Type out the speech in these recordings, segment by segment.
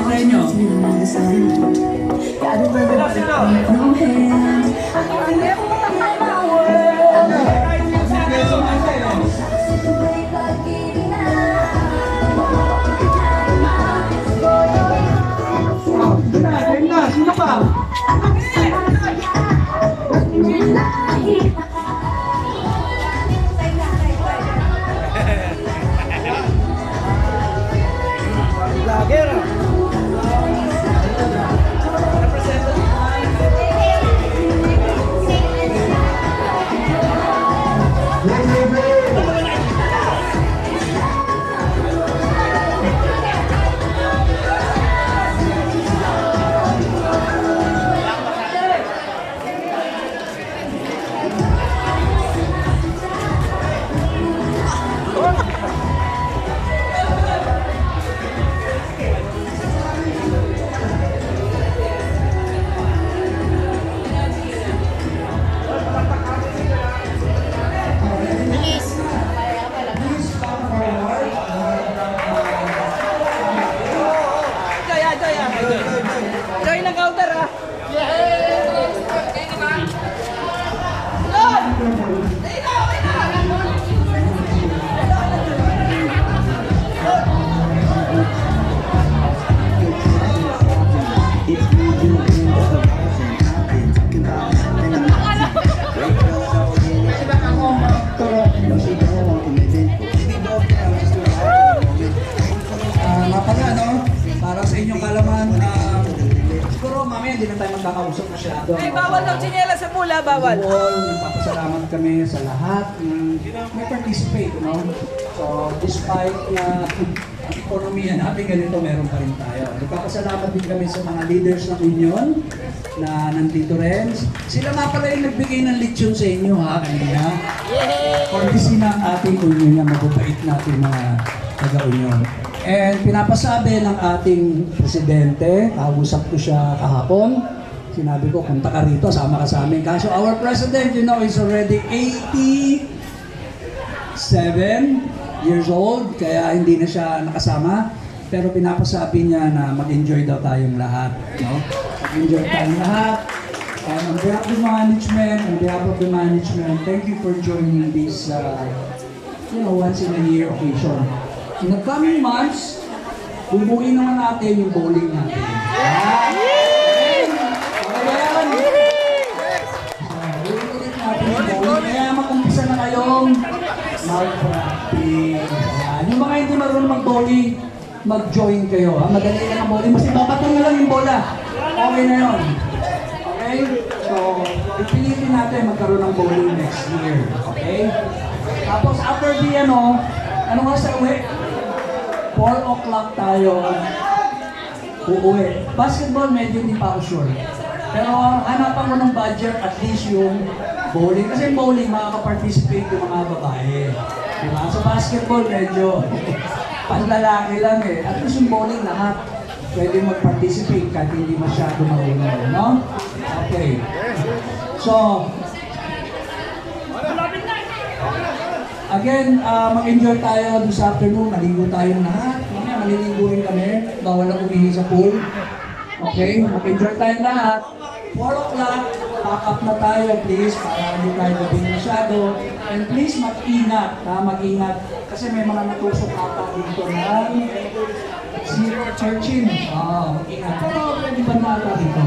sa inyo. Sino pa? Lager. Joy ng counter ah! Para sa inyong kalaman, siguro mamaya hindi na tayo magkakausap masyado. Ay, bawal daw tsinelas sa pula, bawal. Nagpapasalamat kami sa lahat ng may participate, no? So, despite na ekonomiya natin ganito, meron pa rin tayo. Nagpapasalamat din kami sa mga leaders ng union na nandito rin. Sila nga pala yung nagbigay ng lechon sa inyo, ha, kanina. Courtesy ng ating union na mababait natin mga taga-union. And pinapasabi ng ating presidente, kausap ko siya kahapon, sinabi ko, punta ka rito, sama ka sa amin. Kaso our president, you know, is already 87 years old, kaya hindi na siya nakasama. Pero pinapasabi niya na mag-enjoy daw tayong lahat. No? Mag-enjoy tayong lahat. And on behalf of the management, thank you for joining this, once in a year occasion. In the coming months, bubuin naman natin yung bowling natin. Ulit natin yung bowling. Kaya mag-umpisa na kayong mag-practice. Yung mga hindi marunong mag-bowling, mag-join kayo. Madali lang ang bowling. Mas ibabato nyo lang yung bola. Okay na yun. Okay? So, ipilitin natin magkaroon ng bowling next year. Okay? Tapos after the ano nga sa uwi? 4 o'clock tayo uuwi. Basketball, medyo hindi pa ako sure. Pero hanapan ko ng budget, at least yung bowling. Kasi bowling, makaka-participate yung mga babae. Diba? Sa basketball, medyo panlalaki lang eh. At least yung bowling, lahat pwede mag-participate kahit hindi masyado marunong. No? Okay. So, again, mag-enjoy tayo this afternoon. Maligo tayong lahat. Mamaya maliligo rin kami. Bawal na umihi sa pool. Okay? Mag-enjoy tayong lahat. 4 o'clock, pack up na tayo please para hindi tayo gabing masyado. And please mag-ingat. Mag-ingat. Kasi may mga natusok ata dito na zero searching. Mag-ingat. Pero pwede ba na ata dito?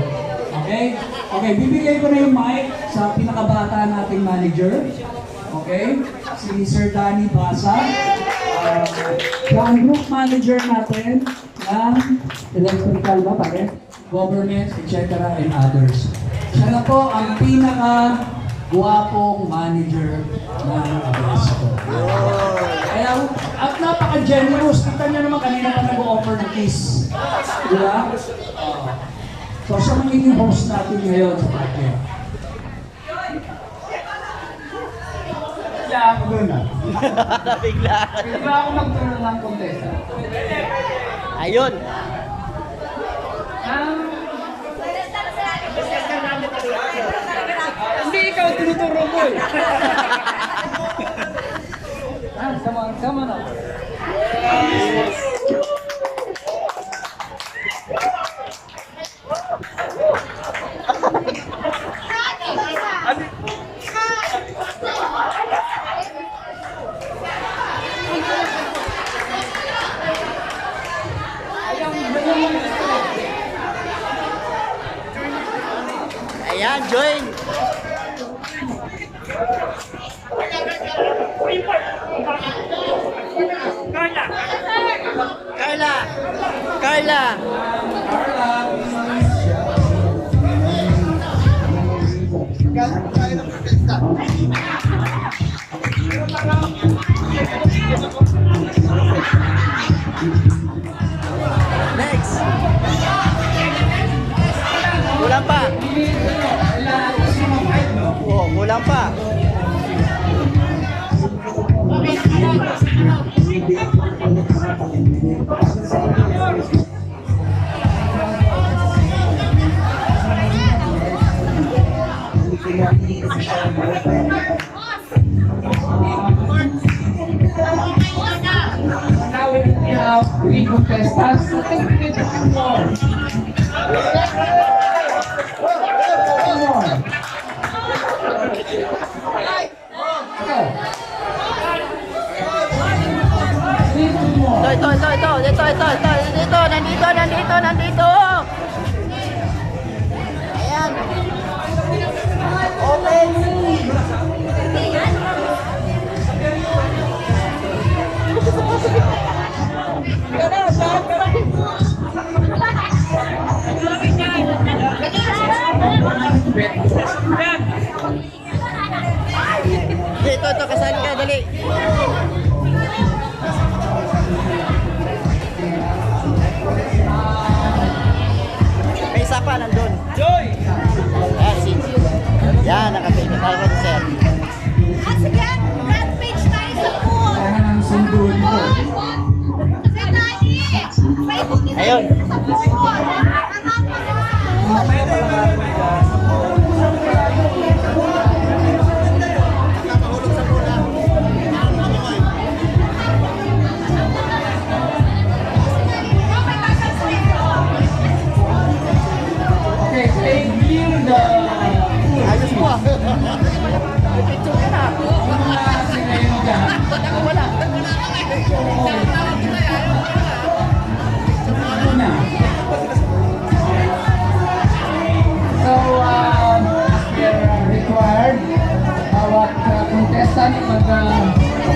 Okay? Okay, bibigay ko na yung mic sa pinakabata nating manager. Okay? Si Sir Danny Basa, yung group manager natin ng electrical ba pare? Government, etc. and others. Siya na po ang pinaka-guwapong manager ng Abesto. Kaya, at napaka-generous. Kita niyo naman kanina pa nag-offer ng kiss. Diba? So, siya magiging host natin ngayon sa party. Bigla ako doon ah. Bigla. Bigla ako magtuloy ng contest. Ayun. Hindi ikaw tinuturo mo eh. Come on, come on. Yes. Ayan, join. Carla. Carla. Next. Kulang pa. Oh, kulang pa. Now we have three contestants. I think we need a few more. One more. Go. Need two more. Ito. Nandito. Ayan. Open. Ito, kasali ka, dali. May isa pa, nandun. Joy! Ayan, si. Yan, nakapit tayo ko, sir. Sige, front page tayo sa pool. Kailangan ang sunduin ko. Kasi Daddy, may bukit Ayun. sa pool. Okay, stay clear the pool. Ayos mo ah. Picture ka na. Mga kasi ngayon dyan. Ba't ako wala? Ano na? So, they're required, bawat contestant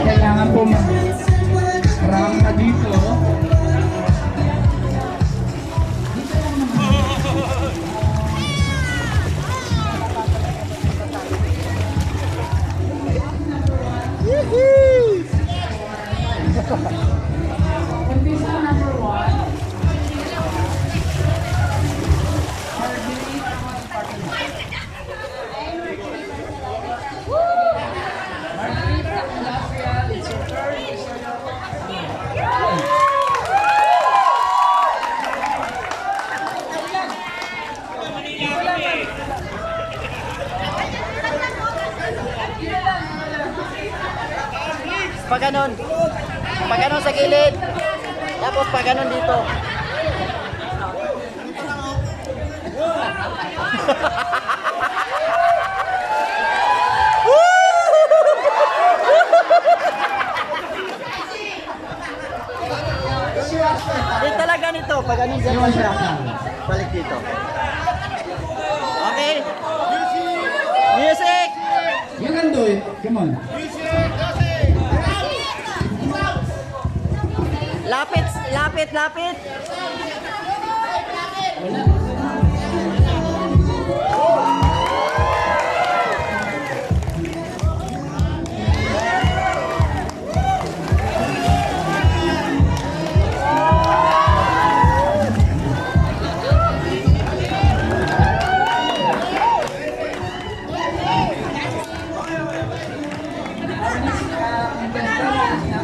kailangan po mag-rank na dito. Contestant number 1. Pag ganon sa gilid. Tapos pag ganon dito. Di talaga nito. Pag ganon dyan siya. Balik dito. Okay. Music! You can do it. Come on. Lapit.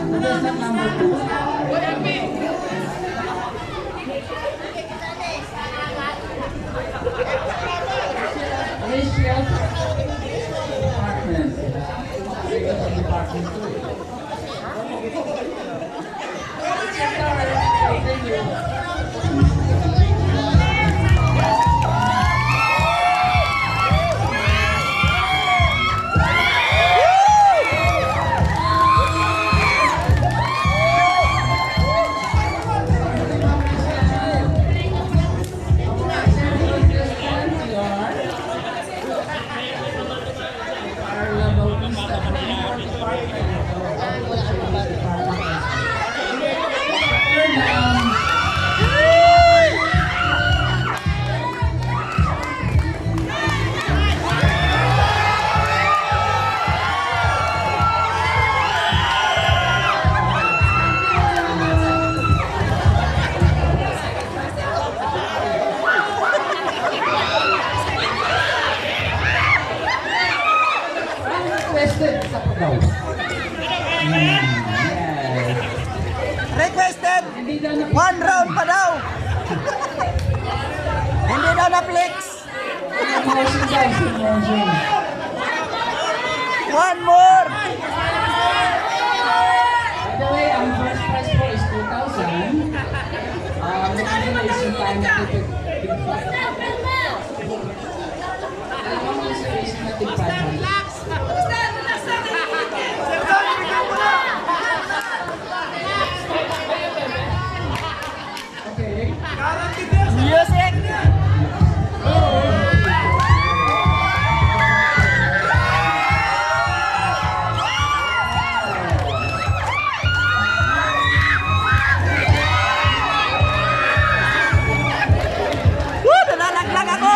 Contestant number 2. down pa daw. Hindi daw na-flex. Motion guys, motion. One more. By the way, ang first prize po is 2,000. Next one is yung time na ticket. Dalawang reservation na tig 500. Okay. Music. Woo! Nalalaglag ako!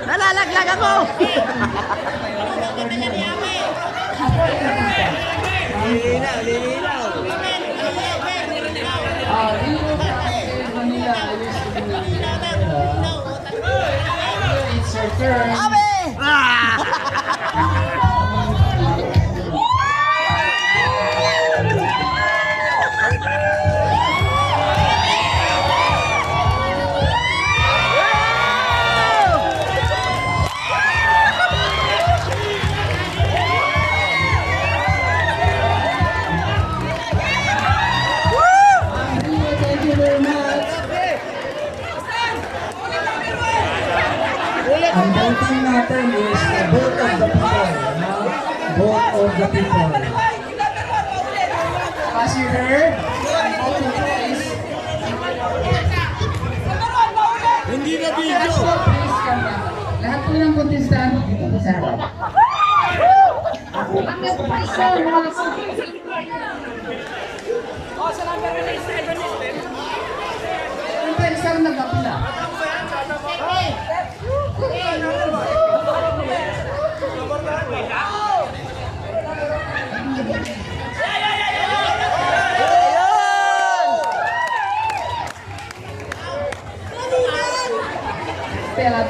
Nalalaglag ako! Lilinaw, lilinaw. Manila, it's your turn. Abe! Thank you very much. Ang voting natin is the vote of the people. Vote of the people. As you heard, voting is Hindi na video. lahat po ng contestant dito sa harap. Ang isang nagkapila. Stella.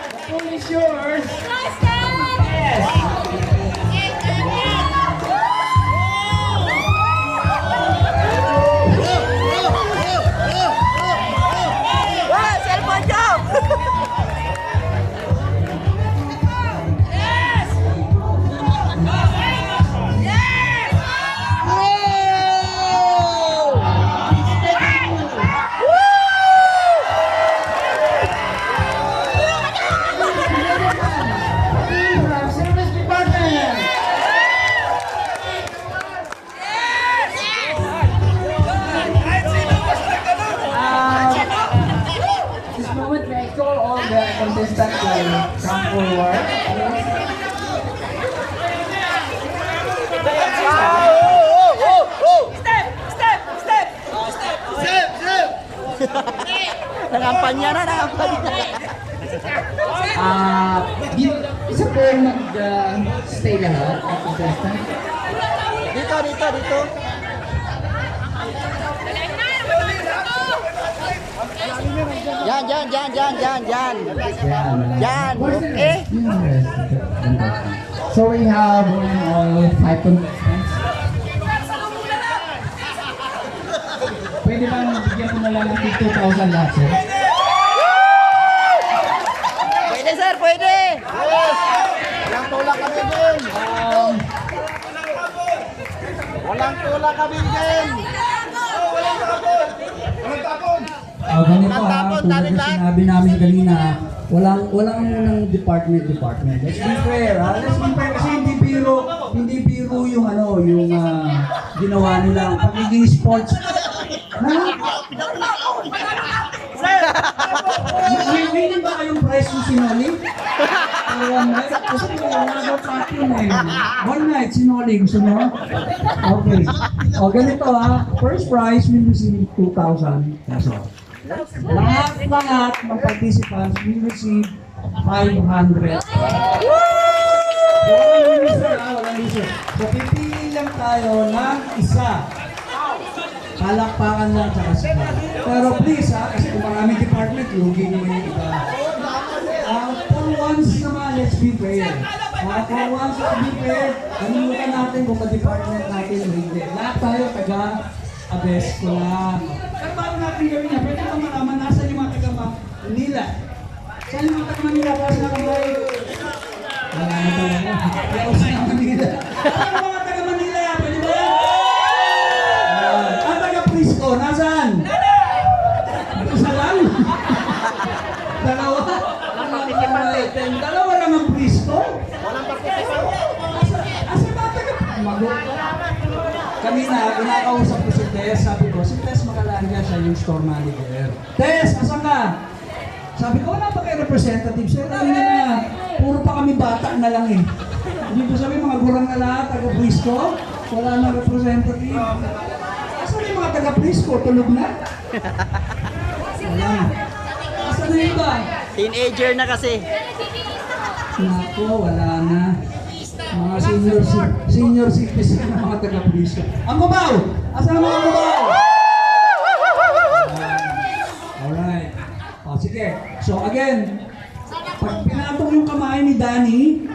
The phone is yours. Wah, cellphone jump! From Service Department. This moment, may I call all the contestants to come forward. Nangampanya na, nangampanya. Isa po mag-stay lahat at contestant. Dito, dito, dito. Yan, yan, yan, yan, yan, yan. Yan, okay. So we have all 5 contestants. Pwede bang bigyan ko na lang ng 2,000 lahat, sir? Pwede, sir, pwede. Yes. Walang tulak kami din. Walang tulak kami din. Ganito Walang tapon, tulad tarik ng lang. sinabi namin kanina, walang munang department. Let's be fair, let's be fair kasi hindi biro yung yung ginawa nila, ang pagiging sports. May ba kayong price ng sinoli? One night? Kasi wala sa akin eh. One night, sinoli. Gusto mo? Okay. O ganito first prize will receive 2,000 pesos. Lahat ng participants will receive 500. Walang loser. So pipili lang tayo ng isa. Palakpakan lang tsaka sila. Pero please kasi kung maraming department, lugi naman yung iba. For once naman, let's be fair. Kung once sa bipe, kalimutan natin kung ka-department natin o hindi. Lahat tayo taga-abes ko lang. Pero bago natin gawin niya, pwede kang malaman nasa yung mga taga-Manila. Saan yung mga taga-Manila? Kasi na kamay. Wala na talaga. Kaya sa Manila. Ano mga taga-Manila? Pwede ba yan? Ang taga-Prisco, nasaan? Isa lang? Dalawa? Dalawa lang ang Prisco? Asa ba taga? Kanina, kinakausap ko si Tess. Sabi ko, si Tess Makalanga, siya yung store manager. Tess, asan ka? Sabi ko, wala pa kayo representative. Sir, ano na, puro pa kami bata na lang eh. Hindi ko sabi, mga gurang na lahat, taga-Prisco, wala na representative. Asan yung mga taga-Prisco? Tulog na? Wala. Asan na iba? Teenager na kasi. Nako, wala na. Mga senior citizen na mga taga-Prisco. Ang Cubao! Asan ang mga Cubao? Alright. O, sige. So again, pag pinatong yung kamay ni Danny,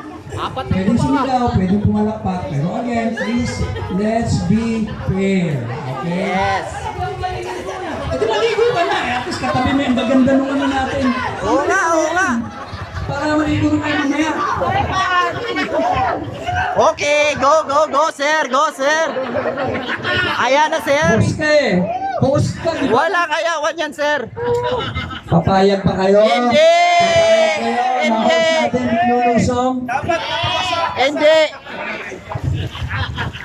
pwedeng sumigaw, pwedeng pumalakpak. Pero again, please, let's be fair. Okay? Yes. Ito maligo ka na. At least katabi mo yung gaganda nung ano natin. Oo nga, oo nga. Para maligo na kayo mamaya. Okay, go, sir, sir. Ayan na, sir. Host ka eh. Host ka, di ba? Wala kayawan yan, sir. Papayag pa kayo? Hindi! Papayag kayo? Hindi! Na-host natin nilulusong? Hindi.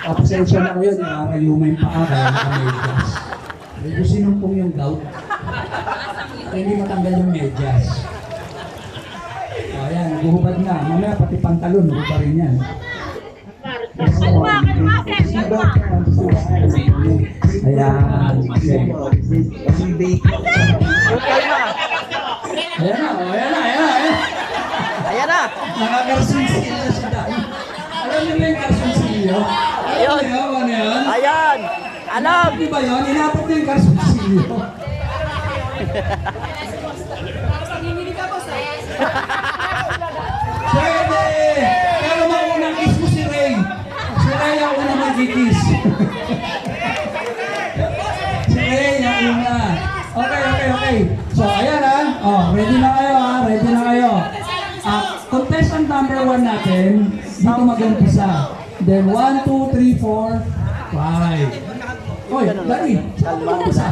Pasensya na kayo, nakakayumay pa ka, kaya naka-medyas. Medyo sinumpong yung gout. Kaya hindi matanggal yung medyas. O ayan, naguhubad na. Mamaya pati pantalon, huwag pa rin yan. Ayan. Ayan na, ayan na, ayan na. Ayan na. Nakakarsunsilyo si Dani. Alam niyo yung karsunsilyo? Ayun. Ano yun? Ayan. Alam. Di ba yun? Inapot niya yung karsunsilyo. Pwede! Pero maunang kiss mo si Ray. Si Ray ang unang mag-kiss. Si Ray ang una. Okay. So, ayan ha. Oh, ready na kayo ha. Ready na kayo. Contestant number 1 natin, dito mag-umpisa. Then 1, 2, 3, 4, 5. Oy, Dani, saan ka mag-umpisa?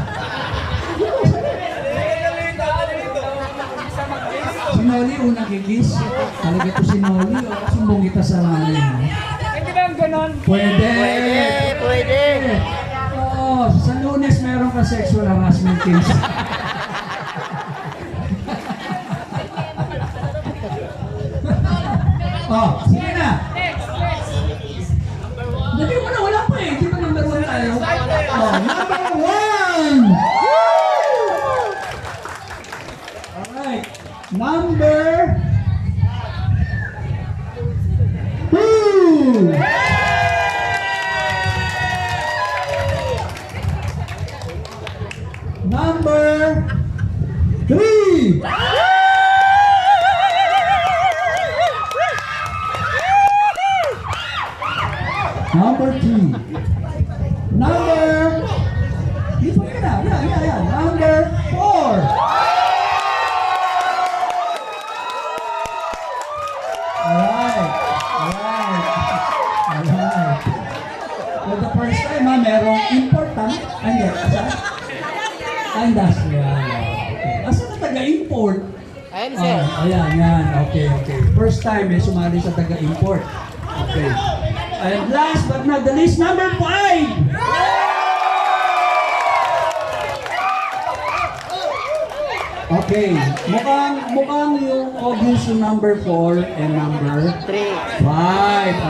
Si Noli, unang kikis. Talaga ito si Noli. O, sumbong kita sa nanay mo. Pwede ba yung ganon? Pwede. Pwede. Oo, sa Lunes meron ka sexual harassment case. Oh, sige na. Dati mo na, wala pa eh. Di ba number 1 tayo? Oh, number 1! Alright. Number 2! Number 3! Number 2. Di pa ka na. Yeah. Number 4. Alright. For the first time, merong important. Hindi. Industrial. Okay. Asa na taga-import? Ayan, sir. Ayan. Okay. First time may sumali sa taga-import. Okay. And last but not the least, number 5! Okay. Mukhang yung audience yung number 4 and number 3. 5.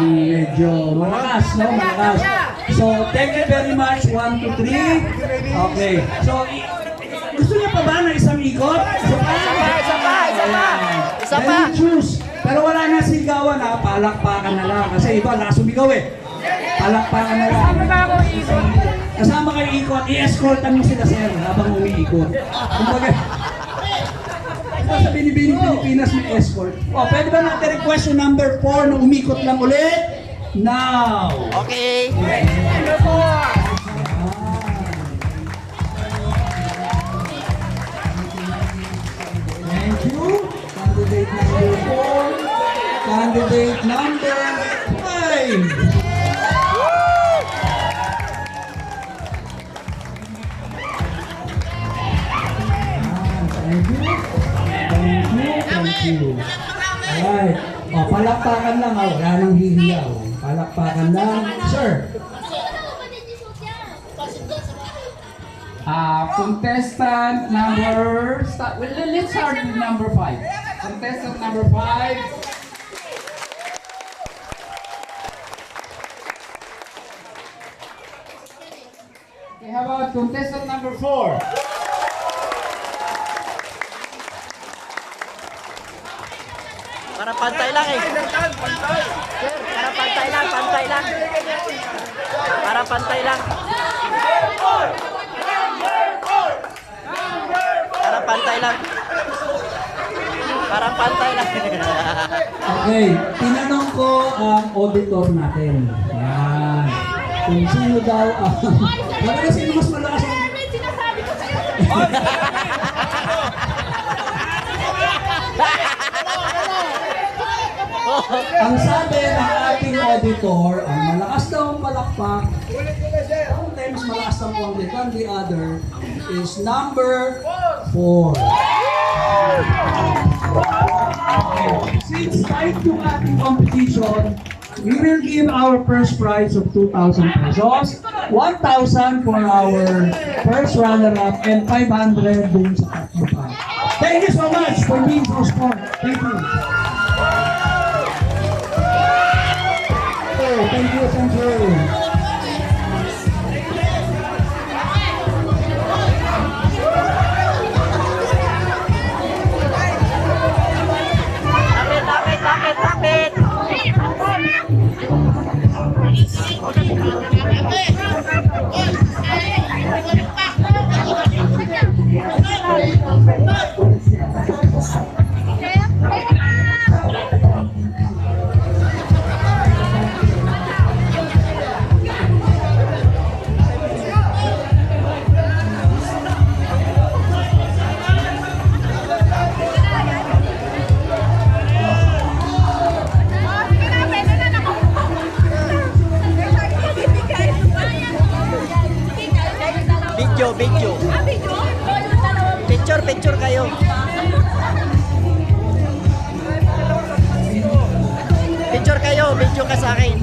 Ang medyo malakas, no? Malakas. So, thank you very much. 1, 2, 3. Okay. So, gusto niya pa ba na isang ikot? Isa pa. Then you choose. Pero wala na sigawan ha. Palakpakan na lang. Kasi iba, sumigaw eh. Palakpakan na lang. Kasama ba ako ikot? Kasama kayo ikot. I-escortan mo sila sir habang umiikot. Kumbaga, Kahit pa sa Binibining Pilipinas may escort. O, pwede ba natin request yung number 4 na umikot lang ulit? Now! Okay. Thank you. Candidate number 4. Candidate number 5. Thank you. Thank you. Alright. O, palakpakan lang. Wala nang hihiyaw. Palakpakan lang. Sir. Contestant number... let's start with number 5. Contestant number 5. Okay, how about contestant number 4? Para pantay lang eh. Sir, para pantay lang, pantay lang. Para pantay lang. Para pantay lang. Para pantay lang. Okay, tinanong ko ang auditor natin. Yan. Kung sino daw ang... Talaga sino mas malakas ang... Chairman, sinasabi ko sa'yo. Ang sabi ng ating auditor, ang malakas daw ang palakpak, sometimes malakas ang konti, and the other is number 4. Since tight yung ating competition, we will give our first prize of 2,000 pesos, 1,000 for our first runner-up, and 500 dun sa tatlo pa. Thank you so much for being so sport. Thank you. Thank you, thank you. Tapit. Video. Picture kayo. Picture kayo, video ka sa akin.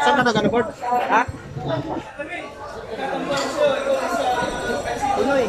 Saan ka nag-board? Ha? Tuloy.